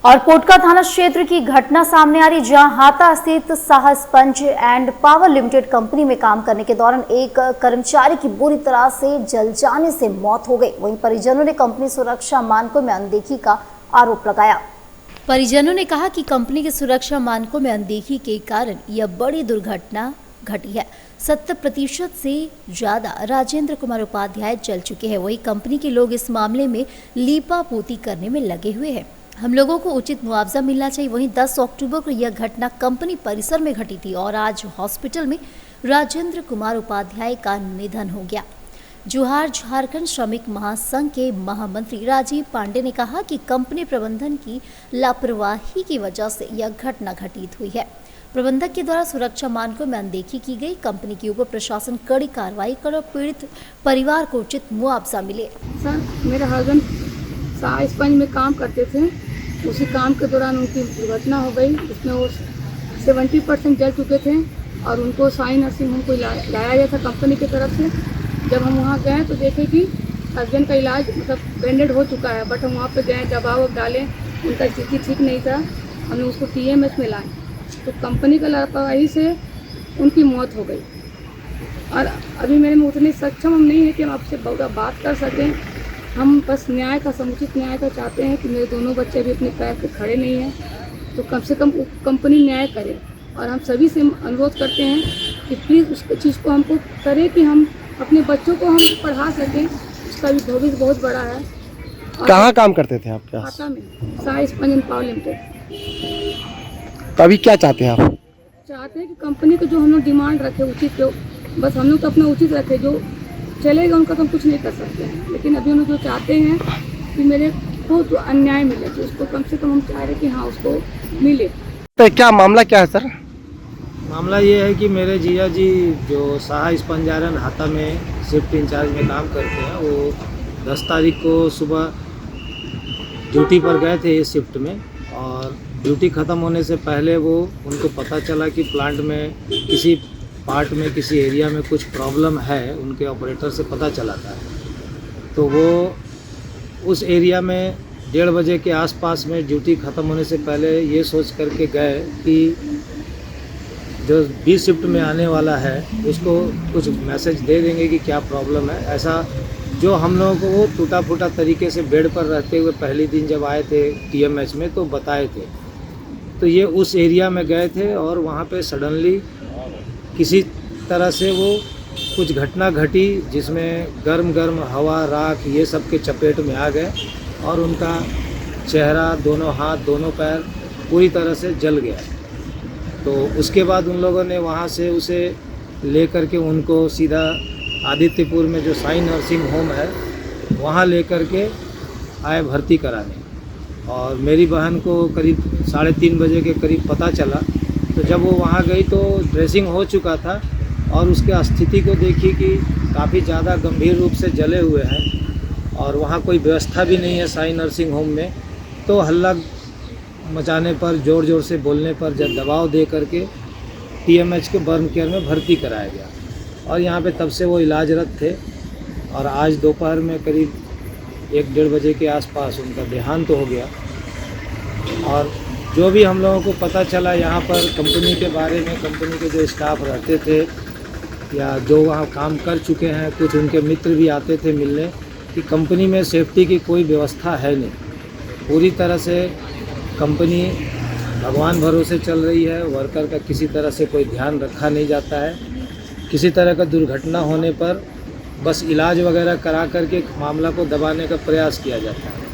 और पोटका थाना क्षेत्र की घटना सामने आ रही, जहां हाता स्थित Saha sponge and power limited company में काम करने के दौरान एक कर्मचारी की बुरी तरह से जल जाने से मौत हो गई। वहीं परिजनों ने कंपनी सुरक्षा मानकों में अनदेखी का आरोप लगाया। परिजनों ने कहा कि कंपनी के सुरक्षा मानकों में अनदेखी के कारण यह बड़ी दुर्घटना घटी है। 70% से ज्यादा राजेंद्र कुमार उपाध्याय जल चुके हैं। वहीं कंपनी के लोग इस मामले में लीपापोती करने में लगे हुए हैं। हम लोगों को उचित मुआवजा मिलना चाहिए। वहीं 10 अक्टूबर को यह घटना कंपनी परिसर में घटी थी और आज हॉस्पिटल में राजेंद्र कुमार उपाध्याय का निधन हो गया। जोहार झारखंड श्रमिक महासंघ के महामंत्री राजीव पांडे ने कहा कि कंपनी प्रबंधन की लापरवाही की वजह से यह घटना घटित हुई है। प्रबंधक के द्वारा सुरक्षा मानकों में अनदेखी की गई। कंपनी के ऊपर प्रशासन कड़ी कार्रवाई कर और पीड़ित परिवार को उचित मुआवजा मिले। सर, मेरे हस्बैंड साहा स्पंज में काम करते थे। उसी काम के दौरान उनकी दुर्घटना हो गई। उसमें वो 70% जल चुके थे और उनको साई नर्सिंग होम को लाया गया था कंपनी की तरफ से। जब हम वहाँ गए तो देखे कि हस्बैंड का इलाज मतलब बैंडेड हो चुका है, बट हम वहाँ पे गए, दबाव डालें, उनका स्थिति ठीक नहीं था। हमने उसको TMS में लाए तो कंपनी का लापरवाही से उनकी मौत हो गई। और अभी मेरे में उतनी सक्षम हम नहीं है कि हम आपसे बात कर सकें। हम बस न्याय का, समुचित न्याय का चाहते हैं कि मेरे दोनों बच्चे भी अपने पैर पे खड़े नहीं हैं, तो कम से कम कंपनी न्याय करे। और हम सभी से अनुरोध करते हैं कि प्लीज़ उस चीज़ को हमको करें कि हम अपने बच्चों को हम पढ़ा सकें। उसका भी भविष्य बहुत बड़ा है। कहाँ काम करते थे आप? हाता में Saha sponge and power limited. तो अभी क्या चाहते हैं आप? चाहते हैं कि कंपनी को जो हम लोग डिमांड रखे उचित, जो बस हम लोग तो अपना उचित रखे, जो चलेगा उनका तो हम कुछ नहीं कर सकते हैं। लेकिन अभी हम लोग जो चाहते हैं कि मेरे को जो अन्याय मिले, तो उसको कम से कम हम चाह रहे हैं कि हाँ उसको मिले। तो क्या मामला क्या है सर? मामला ये है कि मेरे जीजा जी जो साहा स्पंज आयरन हाता में शिफ्ट इंचार्ज में काम करते हैं, वो 10 तारीख को सुबह ड्यूटी पर गए थे इस शिफ्ट में। और ड्यूटी ख़त्म होने से पहले वो उनको पता चला कि प्लांट में किसी पार्ट में, किसी एरिया में कुछ प्रॉब्लम है, उनके ऑपरेटर से पता चला था। तो वो उस एरिया में 1:30 बजे के आसपास में ड्यूटी ख़त्म होने से पहले ये सोच करके गए कि जो 20 शिफ्ट में आने वाला है उसको कुछ मैसेज दे देंगे कि क्या प्रॉब्लम है। ऐसा जो हम लोगों को वो टूटा फूटा तरीके से बेड पर रहते हुए पहले दिन जब आए थे TMH में तो बताए थे। तो ये उस एरिया में गए थे और वहाँ पे सडनली किसी तरह से वो कुछ घटना घटी जिसमें गर्म हवा, राख, ये सब के चपेट में आ गए और उनका चेहरा, दोनों हाथ, दोनों पैर पूरी तरह से जल गया। तो उसके बाद उन लोगों ने वहाँ से उसे ले कर के उनको सीधा आदित्यपुर में जो साई नर्सिंग होम है वहाँ ले कर के आए भर्ती कराने। और मेरी बहन को करीब 3:30 बजे के करीब पता चला। तो जब वो वहाँ गई तो ड्रेसिंग हो चुका था और उसके स्थिति को देखी कि काफ़ी ज़्यादा गंभीर रूप से जले हुए हैं और वहाँ कोई व्यवस्था भी नहीं है साई नर्सिंग होम में। तो हल्ला मचाने पर, ज़ोर ज़ोर से बोलने पर, जब दबाव दे करके TMH के बर्न केयर में भर्ती कराया गया और यहाँ पे तब से वो इलाजरत थे। और आज दोपहर में करीब 1-1:30 बजे के आसपास उनका देहांत हो गया। और जो भी हम लोगों को पता चला यहाँ पर कंपनी के बारे में, कंपनी के जो स्टाफ रहते थे या जो वहाँ काम कर चुके हैं, कुछ उनके मित्र भी आते थे मिलने, कि कंपनी में सेफ्टी की कोई व्यवस्था है नहीं। पूरी तरह से कंपनी भगवान भरोसे चल रही है। वर्कर का किसी तरह से कोई ध्यान रखा नहीं जाता है। किसी तरह का दुर्घटना होने पर बस इलाज वगैरह करा करके मामला को दबाने का प्रयास किया जाता है।